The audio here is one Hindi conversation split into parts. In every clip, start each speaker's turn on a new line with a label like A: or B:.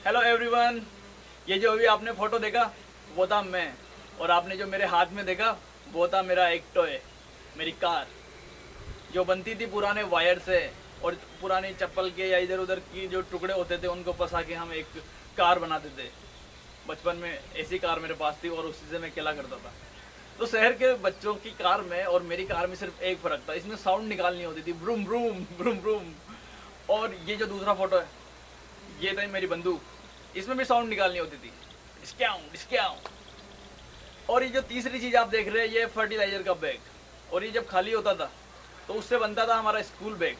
A: Hello everyone. ये जो अभी आपने फोटो देखा वो था मैं, और आपने जो मेरे हाथ में देखा वो था मेरा एक टॉय, मेरी कार, जो बनती थी पुराने वायर से और पुरानी चप्पल के या इधर उधर की जो टुकड़े होते थे उनको फंसा के हम एक कार बनाते थे। बचपन में ऐसी कार मेरे पास थी और उसी से मैं खेला करता था। तो शहर के बच्चों की कार में और मेरी कार में सिर्फ एक फर्क था, इसमें साउंड निकालनी होती थी, ब्रूम ब्रूम ब्रूम ब्रूम। और ये जो दूसरा फोटो है ये था मेरी बंदूक, इसमें भी साउंड निकालनी होती थी, डिस्क्याऊ डिस्क्याऊ। और ये जो तीसरी चीज आप देख रहे हैं ये फर्टिलाइजर का बैग, और ये जब खाली होता था तो उससे बनता था हमारा स्कूल बैग।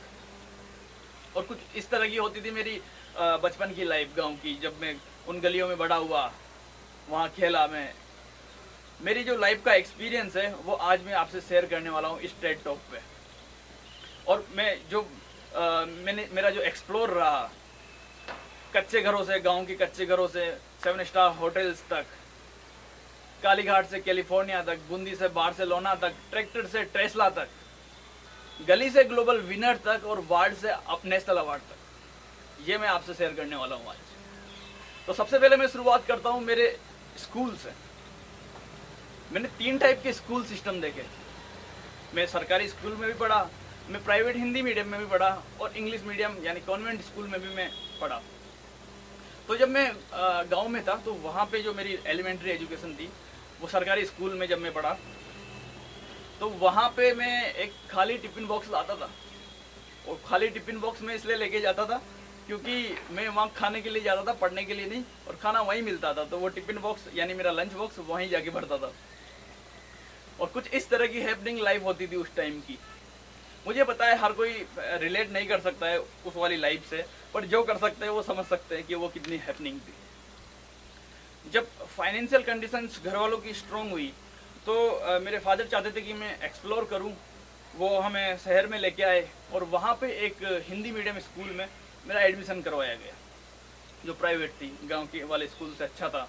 A: और कुछ इस तरह की होती थी मेरी बचपन की लाइफ गांव की, जब मैं उन गलियों में बड़ा हुआ, वहाँ खेला मैं। मेरी जो लाइफ का एक्सपीरियंस है वो आज मैं आपसे शेयर करने वाला हूँ इस टेड टॉक पे। और मैं जो मेरा जो एक्सप्लोर रहा, कच्चे घरों से, गांव के कच्चे घरों से 7 स्टार होटल्स तक, कालीघाट से कैलिफोर्निया तक, बूंदी से बार्सिलोना तक, ट्रैक्टर से टेस्ला तक, गली से ग्लोबल विनर तक, और वार्ड से नेशनल अवार्ड तक, ये मैं आपसे शेयर करने वाला हूँ आज। तो सबसे पहले मैं शुरुआत करता हूँ मेरे स्कूल से। मैंने 3 टाइप के स्कूल सिस्टम देखे। मैं सरकारी स्कूल में भी पढ़ा, मैं प्राइवेट हिंदी मीडियम में भी पढ़ा, और इंग्लिश मीडियम यानी कॉन्वेंट स्कूल में भी मैं पढ़ा। तो जब मैं गांव में था तो वहाँ पे जो मेरी एलिमेंट्री एजुकेशन थी वो सरकारी स्कूल में जब मैं पढ़ा, तो वहाँ पे मैं एक खाली टिफिन बॉक्स लाता था। और खाली टिफिन बॉक्स में इसलिए लेके जाता था क्योंकि मैं वहाँ खाने के लिए जाता था, पढ़ने के लिए नहीं, और खाना वहीं मिलता था। तो वो टिफिन बॉक्स यानी मेरा लंच बॉक्स वहीं जाके भरता था। और कुछ इस तरह की हैपनिंग लाइफ होती थी उस टाइम की। मुझे पता है हर कोई रिलेट नहीं कर सकता है उस वाली लाइफ से, पर जो कर सकते हैं वो समझ सकते हैं कि वो कितनी हैपनिंग थी। जब फाइनेंशियल कंडीशंस घर वालों की स्ट्रांग हुई तो मेरे फादर चाहते थे कि मैं एक्सप्लोर करूं। वो हमें शहर में लेके आए और वहाँ पे एक हिंदी मीडियम स्कूल में मेरा एडमिशन करवाया गया, जो प्राइवेट थी, गांव के वाले स्कूल से अच्छा था।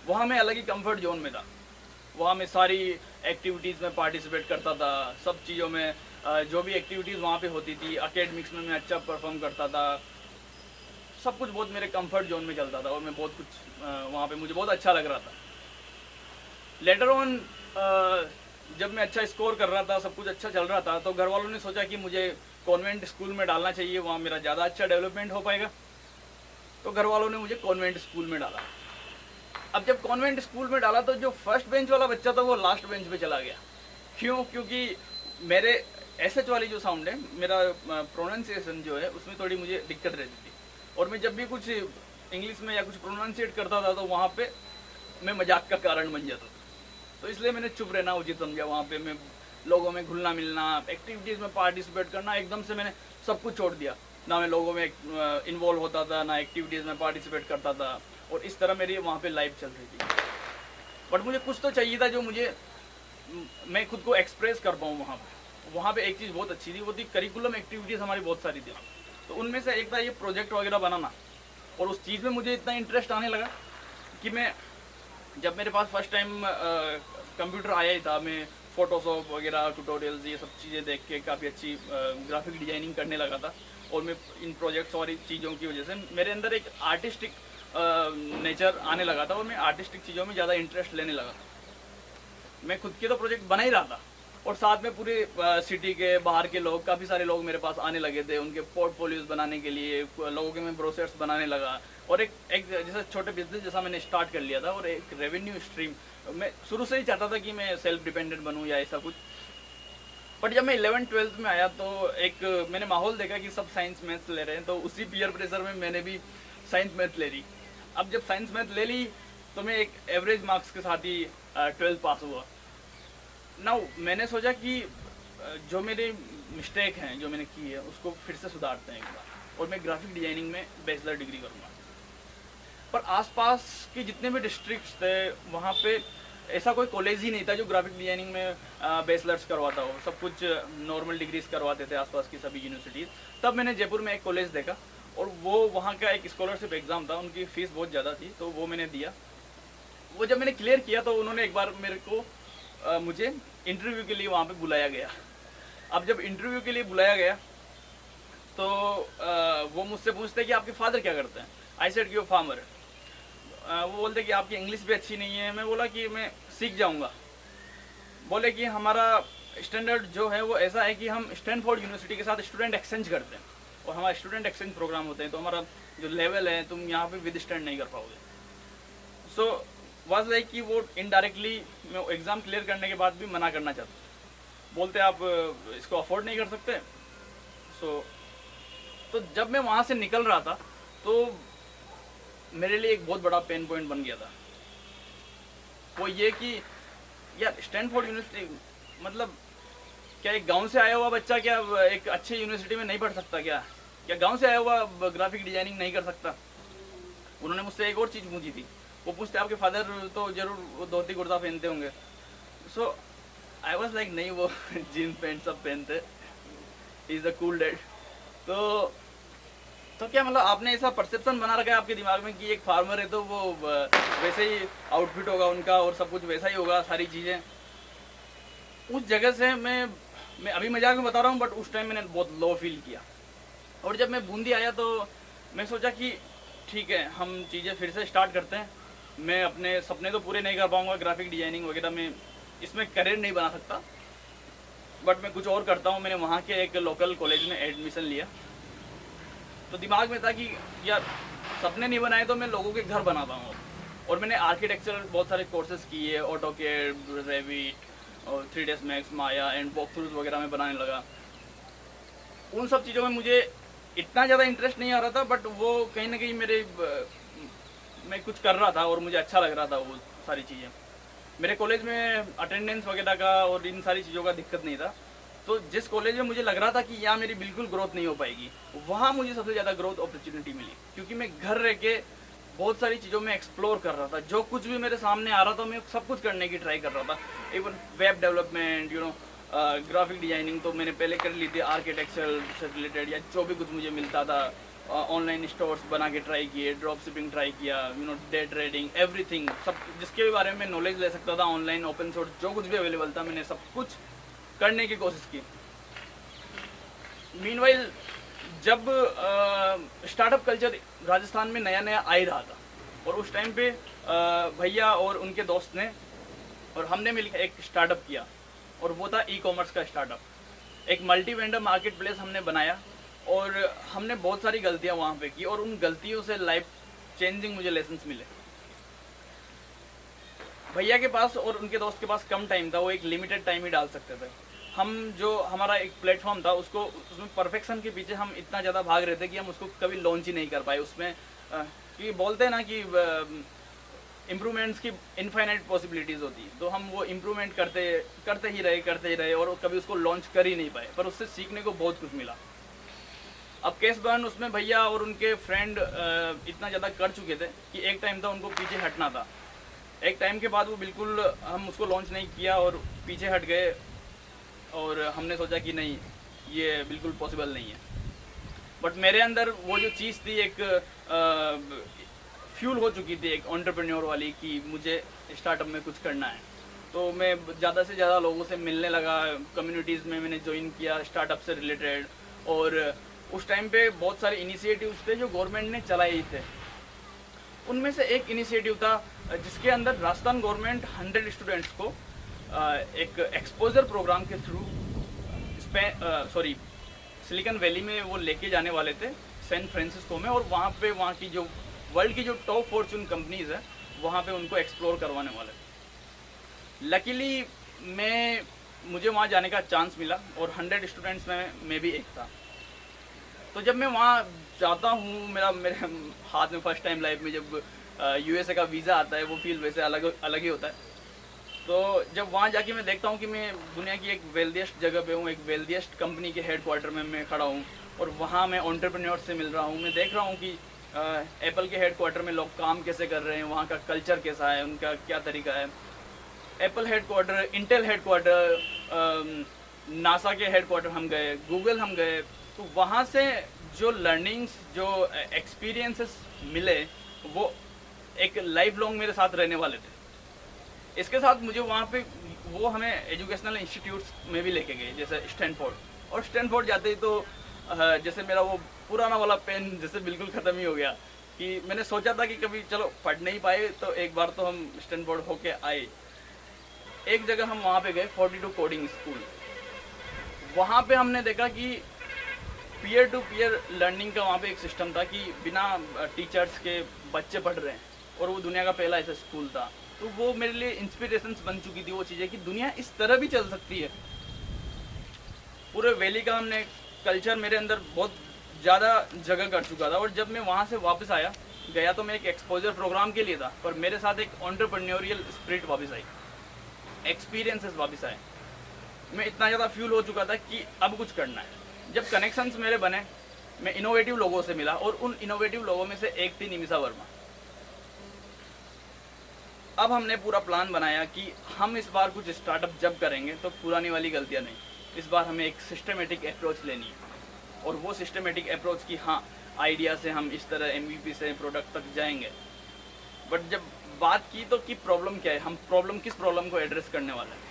A: वहाँ मैं अलग ही कंफर्ट जोन में था। वहाँ मैं सारी एक्टिविटीज़ में पार्टिसिपेट करता था, सब चीज़ों में जो भी एक्टिविटीज़ वहाँ पे होती थी, एकेडमिक्स में मैं अच्छा परफॉर्म करता था। सब कुछ बहुत मेरे कंफर्ट जोन में चलता था और मैं बहुत कुछ वहाँ पे मुझे बहुत अच्छा लग रहा था। लेटर ऑन जब मैं अच्छा स्कोर कर रहा था, सब कुछ अच्छा चल रहा था, तो घर वालों ने सोचा कि मुझे कॉन्वेंट स्कूल में डालना चाहिए, वहाँ मेरा ज़्यादा अच्छा डेवलपमेंट हो पाएगा। तो घर वालों ने मुझे कॉन्वेंट स्कूल में डाला। अब जब कॉन्वेंट स्कूल में डाला तो जो फर्स्ट बेंच वाला बच्चा था वो लास्ट बेंच पे चला गया। क्यों? क्योंकि मेरे एसएच वाली जो साउंड है, मेरा प्रोनाउंसिएशन जो है उसमें थोड़ी मुझे दिक्कत रहती थी। और मैं जब भी कुछ इंग्लिश में या कुछ प्रोनाउंसिएट करता था तो वहाँ पे मैं मजाक का कारण बन जाता था। तो इसलिए मैंने चुप रहना उचित समझा। वहाँ पे मैं लोगों में घुलना मिलना, एक्टिविटीज़ में पार्टिसिपेट करना, एकदम से मैंने सब कुछ छोड़ दिया। ना मैं लोगों में इन्वॉल्व होता था, ना एक्टिविटीज़ में पार्टिसिपेट करता था, और इस तरह मेरी वहाँ पे लाइफ चल रही थी। बट मुझे कुछ तो चाहिए था जो मैं खुद को एक्सप्रेस कर पाऊँ वहाँ पे। वहाँ पे एक चीज़ बहुत अच्छी थी, वो थी करिकुलम एक्टिविटीज़ हमारी बहुत सारी थी। तो उनमें से एक था ये प्रोजेक्ट वगैरह बनाना, और उस चीज़ में मुझे इतना इंटरेस्ट आने लगा कि मैं, जब मेरे पास फर्स्ट टाइम कंप्यूटर आया ही था, मैं फोटोशॉप वगैरह ट्यूटोरियल्स ये सब चीज़ें देख के काफ़ी अच्छी ग्राफिक डिजाइनिंग करने लगा था। और मैं इन प्रोजेक्ट्स और चीज़ों की वजह से मेरे अंदर एक आर्टिस्टिक नेचर आने लगा था, और मैं आर्टिस्टिक चीज़ों में ज़्यादा इंटरेस्ट लेने लगा। मैं खुद के तो प्रोजेक्ट बना ही रहा था, और साथ में पूरे सिटी के बाहर के लोग, काफ़ी सारे लोग मेरे पास आने लगे थे उनके पोर्टफोलियोज बनाने के लिए। लोगों के मैं ब्रोशर्स बनाने लगा, और एक जैसे छोटे बिजनेस जैसा मैंने स्टार्ट कर लिया था, और एक रेवेन्यू स्ट्रीम। मैं शुरू से ही चाहता था कि मैं सेल्फ डिपेंडेंट बनूं या ऐसा कुछ। बट जब मैं 11th-12th में आया तो एक मैंने माहौल देखा कि सब साइंस मैथ्स ले रहे हैं, तो उसी पीयर प्रेशर में मैंने भी साइंस मैथ ले ली। अब जब साइंस मैथ ले ली तो मैं एक एवरेज मार्क्स के साथ ही 12th पास हुआ। नाउ मैंने सोचा कि जो मेरे मिस्टेक हैं जो मैंने की है उसको फिर से सुधारते हैं एक बार, और मैं ग्राफिक डिजाइनिंग में बैचलर डिग्री करूँगा। पर आसपास के जितने भी डिस्ट्रिक्ट्स थे वहाँ पे ऐसा कोई कॉलेज ही नहीं था जो ग्राफिक डिजाइनिंग में बैचलर्स करवाता हो। सब कुछ नॉर्मल डिग्रीज करवाते थे आसपास की सभी यूनिवर्सिटीज़। तब मैंने जयपुर में एक कॉलेज देखा, और वो वहाँ का एक स्कॉलरशिप एग्ज़ाम था, उनकी फ़ीस बहुत ज़्यादा थी, तो वो मैंने दिया। वो जब मैंने क्लियर किया तो उन्होंने एक बार मेरे को मुझे इंटरव्यू के लिए वहाँ पे बुलाया गया। अब जब इंटरव्यू के लिए बुलाया गया तो वो मुझसे पूछते कि आपके फादर क्या करते हैं। आई सेड कि फार्मर। वो बोलते कि आपकी इंग्लिश भी अच्छी नहीं है। मैं बोला कि मैं सीख जाऊंगा। बोले कि हमारा स्टैंडर्ड जो है वो ऐसा है कि हम स्टैनफोर्ड यूनिवर्सिटी के साथ स्टूडेंट एक्सचेंज करते हैं, और हमारा स्टूडेंट एक्सचेंज प्रोग्राम होते हैं, तो हमारा जो लेवल है तुम यहाँ पे विद स्टैंड नहीं कर पाओगे। सो वाज लाइक कि वो इनडायरेक्टली मैं एग्ज़ाम क्लियर करने के बाद भी मना करना चाहता, बोलते आप इसको अफोर्ड नहीं कर सकते। सो तो जब मैं वहाँ से निकल रहा था तो मेरे लिए एक बहुत बड़ा पेन पॉइंट बन गया था, वो ये कि यार स्टैनफोर्ड यूनिवर्सिटी मतलब क्या एक गांव से आया हुआ बच्चा क्या एक अच्छे यूनिवर्सिटी में नहीं पढ़ सकता? क्या गांव से आया हुआ ग्राफिक डिजाइनिंग नहीं कर सकता? उन्होंने मुझसे एक और चीज़ पूछी थी, वो पूछते आपके फादर तो जरूर धोती कुर्ता पहनते होंगे। सो आई वॉज लाइक नहीं, वो जीन्स पैंट सब पहनते, इज अ कूल डैड। तो क्या मतलब आपने ऐसा परसेप्शन बना रखा है आपके दिमाग में कि एक फार्मर है तो वो वैसे ही आउटफिट होगा उनका और सब कुछ वैसा ही होगा, सारी चीज़ें। उस जगह से मैं अभी मजाक में बता रहा हूँ, बट उस टाइम मैंने बहुत लो फील किया। और जब मैं बूंदी आया तो मैं सोचा कि ठीक है, हम चीज़ें फिर से स्टार्ट करते हैं। मैं अपने सपने तो पूरे नहीं कर पाऊँगा, ग्राफिक डिजाइनिंग वगैरह में इसमें करियर नहीं बना सकता, बट मैं कुछ और करता हूँ। मैंने वहाँ के एक लोकल कॉलेज में एडमिशन लिया। तो दिमाग में था कि यार सपने नहीं बनाए तो मैं लोगों के घर बनाता हूँ। और मैंने आर्किटेक्चर बहुत सारे कोर्सेज किए, ऑटोकैड, रेविट और 3ds max, Maya and walk throughs वगैरह में बनाने लगा। उन सब चीज़ों में मुझे इतना ज़्यादा इंटरेस्ट नहीं आ रहा था, बट वो कहीं ना कहीं मैं कुछ कर रहा था और मुझे अच्छा लग रहा था वो सारी चीज़ें। मेरे कॉलेज में अटेंडेंस वगैरह का और इन सारी चीज़ों का दिक्कत नहीं था। तो जिस कॉलेज में मुझे लग रहा था कि यहाँ मेरी बिल्कुल ग्रोथ नहीं हो पाएगी, वहाँ मुझे सबसे ज़्यादा ग्रोथ अपॉर्चुनिटी मिली, क्योंकि मैं घर रह के बहुत सारी चीज़ों में एक्सप्लोर कर रहा था। जो कुछ भी मेरे सामने आ रहा था मैं सब कुछ करने की ट्राई कर रहा था। Even web development, graphic designing तो मैंने पहले कर ली थी, आर्किटेक्चर से रिलेटेड या जो भी कुछ मुझे मिलता था। ऑनलाइन स्टोर्स बना के ट्राई किए, ड्रॉप शिपिंग ट्राई किया, डे ट्रेडिंग, एवरीथिंग, सब जिसके भी बारे में नॉलेज ले सकता था, ऑनलाइन ओपन सोर्स जो कुछ भी अवेलेबल था मैंने सब कुछ करने की कोशिश की। मीनवाइल जब स्टार्टअप कल्चर राजस्थान में नया नया आ ही रहा था, और उस टाइम पे भैया और उनके दोस्त ने और हमने मिलकर एक स्टार्टअप किया, और वो था ई कॉमर्स का स्टार्टअप। एक मल्टी वेंडर मार्केट प्लेस हमने बनाया, और हमने बहुत सारी गलतियां वहाँ पे की, और उन गलतियों से लाइफ चेंजिंग मुझे लेसन्स मिले। भैया के पास और उनके दोस्त के पास कम टाइम था, वो एक लिमिटेड टाइम ही डाल सकते थे। हम जो हमारा एक प्लेटफॉर्म था उसमें परफेक्शन के पीछे हम इतना ज़्यादा भाग रहे थे कि हम उसको कभी लॉन्च ही नहीं कर पाए। उसमें कि बोलते हैं ना कि इम्प्रूवमेंट्स की इनफाइनाइट पॉसिबिलिटीज़ होती, तो हम वो इम्प्रूवमेंट करते ही रहे और कभी उसको लॉन्च कर ही नहीं पाए, पर उससे सीखने को बहुत कुछ मिला। अब केस बर्न उसमें भैया और उनके फ्रेंड इतना ज़्यादा कर चुके थे कि एक टाइम था उनको पीछे हटना था। एक टाइम के बाद वो बिल्कुल हम उसको लॉन्च नहीं किया और पीछे हट गए, और हमने सोचा कि नहीं, ये बिल्कुल पॉसिबल नहीं है। बट मेरे अंदर वो जो चीज़ थी, एक फ्यूल हो चुकी थी, एक एंटरप्रेन्योर वाली, कि मुझे स्टार्टअप में कुछ करना है। तो मैं ज़्यादा से ज़्यादा लोगों से मिलने लगा, कम्युनिटीज़ में मैंने ज्वाइन किया स्टार्टअप से रिलेटेड। और उस टाइम पे बहुत सारे इनिशिएटिव्स थे जो गवर्नमेंट ने चलाए ही थे। उनमें से एक इनिशिएटिव था जिसके अंदर राजस्थान गवर्नमेंट 100 स्टूडेंट्स को एक एक्सपोजर प्रोग्राम के थ्रू सिलिकॉन वैली में वो लेके जाने वाले थे, सैन फ्रांसिस्को में, और वहाँ की जो वर्ल्ड की जो टॉप फॉर्च्यून कंपनीज है वहाँ पे उनको एक्सप्लोर करवाने वाले थे। लकीली मुझे वहाँ जाने का चांस मिला, और 100 स्टूडेंट्स में मैं भी एक था। तो जब मैं वहाँ जाता हूँ, मेरे हाथ में फर्स्ट टाइम लाइफ में जब यूएसए का वीज़ा आता है, वो फील वैसे अलग ही होता है। तो जब वहाँ जाके मैं देखता हूँ कि मैं दुनिया की एक वेल्दिएस्ट जगह पे हूँ, एक वेल्दिएस्ट कंपनी के हेडक्वार्टर में मैं खड़ा हूँ, और वहाँ मैं एंटरप्रेन्योर से मिल रहा हूँ। मैं देख रहा हूँ कि एप्पल के हेडक्वार्टर में लोग काम कैसे कर रहे हैं, वहाँ का कल्चर कैसा है, उनका क्या तरीका है। Apple headquarter, Intel headquarter, NASA के हेडक्वार्टर हम गए, गूगल हम गए। तो वहाँ से जो लर्निंग्स, जो एक्सपीरियंसेस मिले, वो एक लाइफ लॉन्ग मेरे साथ रहने वाले थे। इसके साथ मुझे वहाँ पे वो हमें एजुकेशनल इंस्टीट्यूट्स में भी लेके गए, जैसे स्टैनफोर्ड। और स्टैनफोर्ड जाते ही तो जैसे मेरा वो पुराना वाला पेन जैसे बिल्कुल ख़त्म ही हो गया कि मैंने सोचा था कि कभी चलो पढ़ नहीं पाए तो एक बार तो हम स्टैनफोर्ड होके आए। एक जगह हम वहाँ पे गए 42 कोडिंग स्कूल। वहाँ पे हमने देखा कि पीयर टू पीयर लर्निंग का वहाँ पे एक सिस्टम था कि बिना टीचर्स के बच्चे पढ़ रहे हैं, और वो दुनिया का पहला ऐसा स्कूल था। तो वो मेरे लिए इंस्पिरेशंस बन चुकी थी वो चीज़ें कि दुनिया इस तरह भी चल सकती है। पूरे वैली का हमने कल्चर मेरे अंदर बहुत ज़्यादा जगह कर चुका था, और जब मैं वहाँ से वापस आया गया तो मैं एक एक्सपोजर प्रोग्राम के लिए था, पर मेरे साथ एक एंटरप्रेन्योरियल स्पिरिट वापस आई, एक्सपीरियंसेस वापस आए। मैं इतना ज़्यादा फ्यूल हो चुका था कि अब कुछ करना है। जब कनेक्शंस मेरे बने, मैं इनोवेटिव लोगों से मिला, और उन इनोवेटिव लोगों में से एक थी निमिषा वर्मा। अब हमने पूरा प्लान बनाया कि हम इस बार कुछ स्टार्टअप जब करेंगे तो पुरानी वाली गलतियां नहीं, इस बार हमें एक सिस्टमेटिक अप्रोच लेनी है। और वो सिस्टमेटिक अप्रोच की, हाँ, आइडिया से हम इस तरह MVP से प्रोडक्ट तक जाएंगे। बट जब बात की तो कि प्रॉब्लम क्या है, हम किस प्रॉब्लम को एड्रेस करने वाले हैं।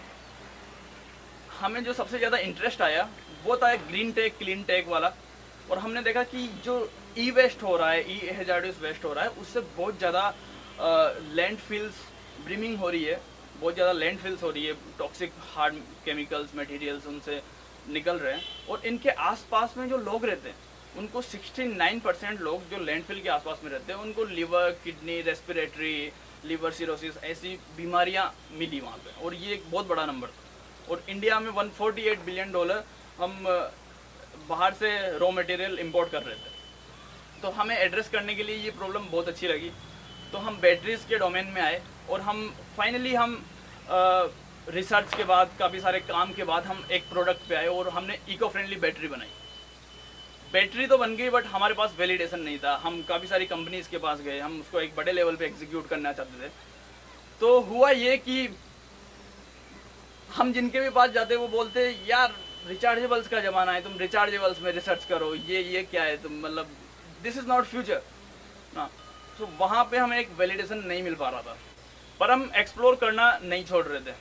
A: हमें जो सबसे ज़्यादा इंटरेस्ट आया वो था ग्रीन टेक क्लीन टेक वाला। और हमने देखा कि जो ई वेस्ट हो रहा है, ई हैजार्डस वेस्ट हो रहा है, उससे बहुत ज़्यादा लैंडफिल्स ब्रीमिंग हो रही है, बहुत ज़्यादा लैंडफिल्स हो रही है, टॉक्सिक हार्ड केमिकल्स मटेरियल्स उनसे निकल रहे हैं। और इनके आसपास में जो लोग रहते हैं उनको 69% लोग जो लैंडफिल के आसपास में रहते हैं उनको liver, kidney, respiratory, liver cirrhosis ऐसी बीमारियां मिली वहाँ पे, और ये एक बहुत बड़ा नंबर था। और इंडिया में $148 बिलियन हम बाहर से रॉ मटेरियल इंपोर्ट कर रहे थे। तो हमें एड्रेस करने के लिए ये प्रॉब्लम बहुत अच्छी लगी। तो हम बैटरीज के डोमेन में आए, और हम फाइनली रिसर्च के बाद, काफ़ी सारे काम के बाद हम एक प्रोडक्ट पे आए, और हमने इको फ्रेंडली बैटरी बनाई। बैटरी तो बन गई, बट हमारे पास वैलिडेशन नहीं था। हम काफ़ी सारी कंपनीज के पास गए, हम उसको एक बड़े लेवल पे एग्जीक्यूट करना चाहते थे। तो हुआ ये कि हम जिनके भी पास जाते वो बोलते, यार रिचार्जेबल्स का ज़माना है, तुम रिचार्जेबल्स में रिसर्च करो, ये क्या है, तुम मतलब दिस इज़ नॉट फ्यूचर ना। तो वहाँ पे हमें एक वैलिडेशन नहीं मिल पा रहा था, पर हम एक्सप्लोर करना नहीं छोड़ रहे थे।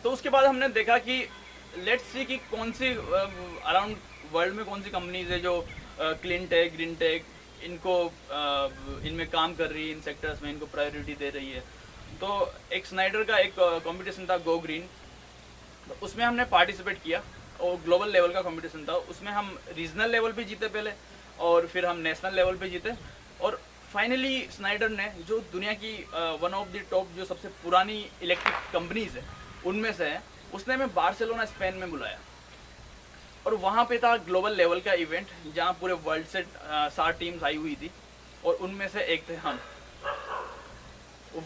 A: तो उसके बाद हमने देखा कि लेट्स सी कि कौन सी अराउंड वर्ल्ड में कौन सी कंपनीज है जो क्लीन टेक, ग्रीन टेक इनमें काम कर रही है, इन सेक्टर्स में इनको प्रायोरिटी दे रही है। तो एक स्नाइडर का एक कंपटीशन था गो ग्रीन, तो उसमें हमने पार्टिसिपेट किया, और ग्लोबल लेवल का कंपटीशन था। उसमें हम रीजनल लेवल पे जीते पहले, और फिर हम नेशनल लेवल पे जीते, और फाइनली स्नाइडर ने, जो दुनिया की वन ऑफ द टॉप जो सबसे पुरानी इलेक्ट्रिक कंपनीज है उनमें से है, उसने हमें बार्सिलोना स्पेन में बुलाया। और वहाँ पे था ग्लोबल लेवल का इवेंट, जहाँ पूरे वर्ल्ड से 7 टीम्स आई हुई थी, और उनमें से एक थे हम।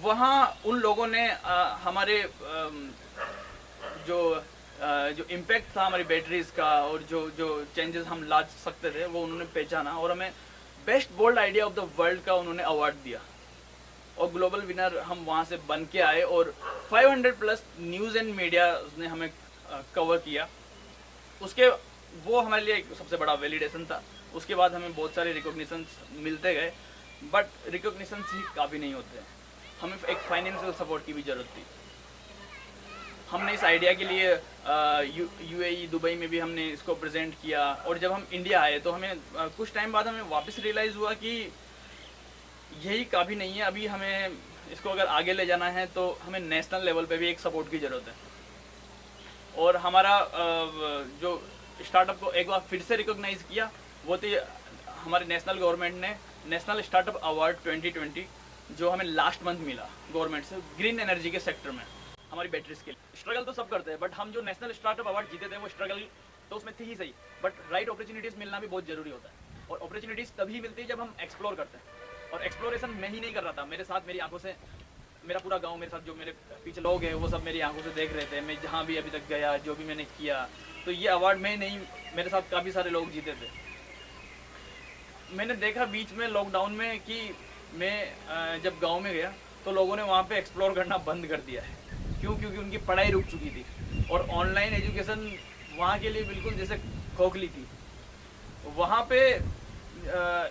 A: वहाँ उन लोगों ने हमारे जो इम्पैक्ट था हमारी बैटरीज का, और जो चेंजेस हम ला सकते थे, वो उन्होंने पहचाना, और हमें best bold idea of the world का उन्होंने अवार्ड दिया, और ग्लोबल विनर हम वहाँ से बन के आए। और 500+ न्यूज़ एंड मीडिया ने हमें कवर किया। उसके वो हमारे लिए एक सबसे बड़ा वैलिडेशन था। उसके बाद हमें बहुत सारे रिकॉग्निशंस मिलते गए, बट रिकॉग्निशंस ही काफ़ी नहीं होते, हमें एक फाइनेंशियल सपोर्ट की भी ज़रूरत थी। हमने इस आइडिया के लिए UAE दुबई में भी हमने इसको प्रेजेंट किया, और जब हम इंडिया आए तो हमें कुछ टाइम बाद हमें वापस रियलाइज़ हुआ कि यही काफ़ी नहीं है, अभी हमें इसको अगर आगे ले जाना है तो हमें नेशनल लेवल पे भी एक सपोर्ट की ज़रूरत है। और हमारा जो स्टार्टअप को एक बार फिर से रिकॉग्नाइज़ किया, वो थी हमारे नेशनल गवर्नमेंट ने नेशनल स्टार्टअप अवार्ड 2020, जो हमें लास्ट मंथ मिला गवर्नमेंट से ग्रीन एनर्जी के सेक्टर में हमारी बैटरीज के लिए। स्ट्रगल तो सब करते हैं, बट हम जो नेशनल स्टार्टअप अवार्ड जीते थे वो स्ट्रगल तो उसमें थी ही सही, बट राइट अपॉर्चुनिटीज़ मिलना भी बहुत ज़रूरी होता है। और अपॉर्चुनिटीज़ तभी मिलती है जब हम एक्सप्लोर करते हैं, और एक्सप्लोरेशन मैं ही नहीं कर रहा था, मेरे साथ मेरी आंखों से मेरा पूरा गांव, मेरे साथ जो मेरे पीछे लोग हैं वो सब मेरी आंखों से देख रहे थे। मैं जहाँ भी अभी तक गया, जो भी मैंने किया, तो ये अवार्ड मैं नहीं, मेरे साथ काफ़ी सारे लोग जीते थे। मैंने देखा बीच में लॉकडाउन में कि मैं जब गांव में गया तो लोगों ने वहाँ पे एक्सप्लोर करना बंद कर दिया है। क्यों? क्योंकि उनकी पढ़ाई रुक चुकी थी, और ऑनलाइन एजुकेशन वहाँ के लिए बिल्कुल जैसे खोखली थी। वहाँ पे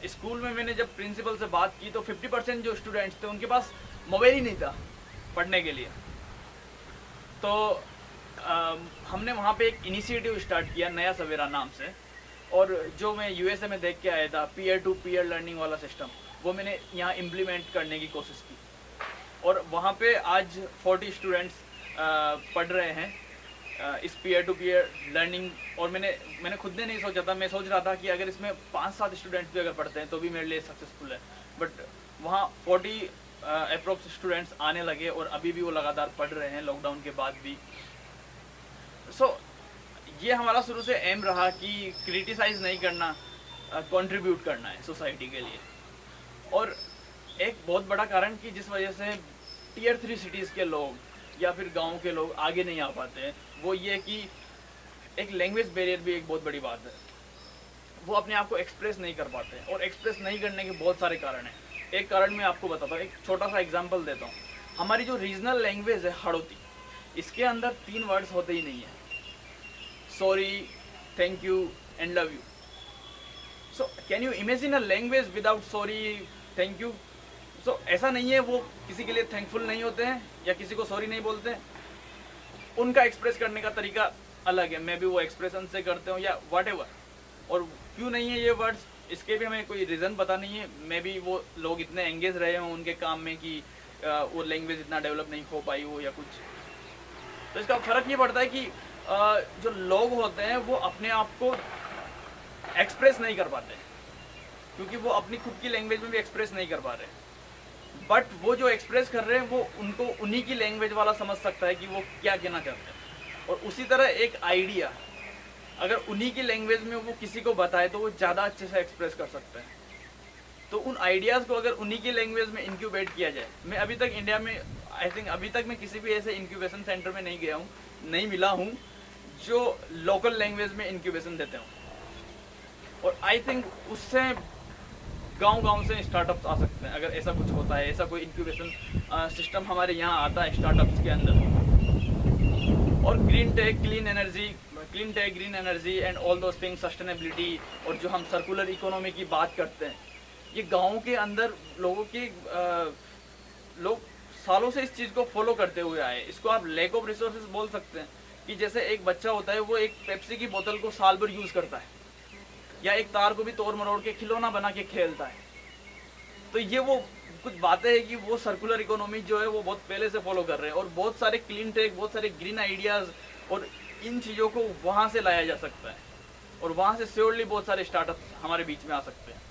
A: स्कूल में मैंने जब प्रिंसिपल से बात की तो 50% जो स्टूडेंट्स थे उनके पास मोबाइल ही नहीं था पढ़ने के लिए। तो हमने वहाँ पे एक इनिशिएटिव स्टार्ट किया नया सवेरा नाम से, और जो मैं USA में देख के आया था, पीयर टू पीयर लर्निंग वाला सिस्टम, वो मैंने यहाँ इम्प्लीमेंट करने की कोशिश की। और वहाँ पे आज 40 स्टूडेंट्स पढ़ रहे हैं इस पीयर टू पीयर लर्निंग। और मैंने खुद ने नहीं सोचा था, मैं सोच रहा था कि अगर इसमें 5-7 स्टूडेंट्स भी अगर पढ़ते हैं तो भी मेरे लिए सक्सेसफुल है। बट वहाँ 40 अप्रोक्स स्टूडेंट्स आने लगे और अभी भी वो लगातार पढ़ रहे हैं लॉकडाउन के बाद भी। सो ये हमारा शुरू से एम रहा कि क्रिटिसाइज नहीं करना, कंट्रीब्यूट करना है सोसाइटी के लिए। और एक बहुत बड़ा कारण कि जिस वजह से टियर 3 सिटीज़ के लोग या फिर गांव के लोग आगे नहीं आ पाते हैं, वो ये कि एक लैंग्वेज बैरियर भी एक बहुत बड़ी बात है। वो अपने आप को एक्सप्रेस नहीं कर पाते हैं और एक्सप्रेस नहीं करने के बहुत सारे कारण हैं। एक कारण मैं आपको बताता हूँ, एक छोटा सा एग्जांपल देता हूँ। हमारी जो रीजनल लैंग्वेज है हाड़ौती, इसके अंदर 3 वर्ड्स होते ही नहीं है, sorry, thank you and love you. So can you imagine a language without sorry, thank you? So ऐसा नहीं है वो किसी के लिए थैंकफुल नहीं होते हैं या किसी को सॉरी नहीं बोलते हैं, उनका एक्सप्रेस करने का तरीका अलग है। मैं भी वो एक्सप्रेशन से करते हूँ या व्हाटएवर। और क्यों नहीं है ये वर्ड्स, इसके भी हमें कोई रीज़न पता नहीं है। मैं भी वो लोग इतने एंगेज रहे हों उनके काम में कि वो लैंग्वेज इतना डेवलप नहीं हो पाई हो या कुछ। तो इसका फ़र्क ये पड़ता है कि जो लोग होते हैं वो अपने आप को एक्सप्रेस नहीं कर पाते क्योंकि वो अपनी खुद की लैंग्वेज में भी एक्सप्रेस नहीं कर पा रहे। बट वो जो एक्सप्रेस कर रहे हैं वो उनको उन्हीं की लैंग्वेज वाला समझ सकता है कि वो क्या कहना चाहते हैं। और उसी तरह एक आइडिया अगर उन्हीं की लैंग्वेज में वो किसी को बताए तो वो ज़्यादा अच्छे से एक्सप्रेस कर सकते हैं। तो उन आइडियाज़ को अगर उन्हीं की लैंग्वेज में इंक्यूबेट किया जाए, मैं अभी तक इंडिया में आई थिंक अभी तक मैं किसी भी ऐसे इंक्यूबेशन सेंटर में नहीं गया हूँ, नहीं मिला हूँ जो लोकल लैंग्वेज में इंक्यूबेशन देते हों। और आई थिंक उससे गांव-गांव से स्टार्टअप्स आ सकते हैं अगर ऐसा कुछ होता है, ऐसा कोई इंक्यूबेशन सिस्टम हमारे यहाँ आता है स्टार्टअप्स के अंदर। और green tech, clean energy and all those things, sustainability, और जो हम सर्कुलर इकोनॉमी की बात करते हैं, ये गाँव के अंदर लोग सालों से इस चीज़ को फॉलो करते हुए आए। इसको आप लैक ऑफ रिसोर्सेज बोल सकते हैं कि जैसे एक बच्चा होता है वो एक पेप्सी की बोतल को साल भर यूज़ करता है या एक तार को भी तोड़ मरोड़ के खिलौना बना के खेलता है। तो ये वो कुछ बातें हैं कि वो सर्कुलर इकोनॉमी जो है वो बहुत पहले से फॉलो कर रहे हैं। और बहुत सारे क्लीन टेक, बहुत सारे ग्रीन आइडियाज़ और इन चीज़ों को वहाँ से लाया जा सकता है और वहाँ से श्योरली बहुत सारे स्टार्टअप्स हमारे बीच में आ सकते हैं।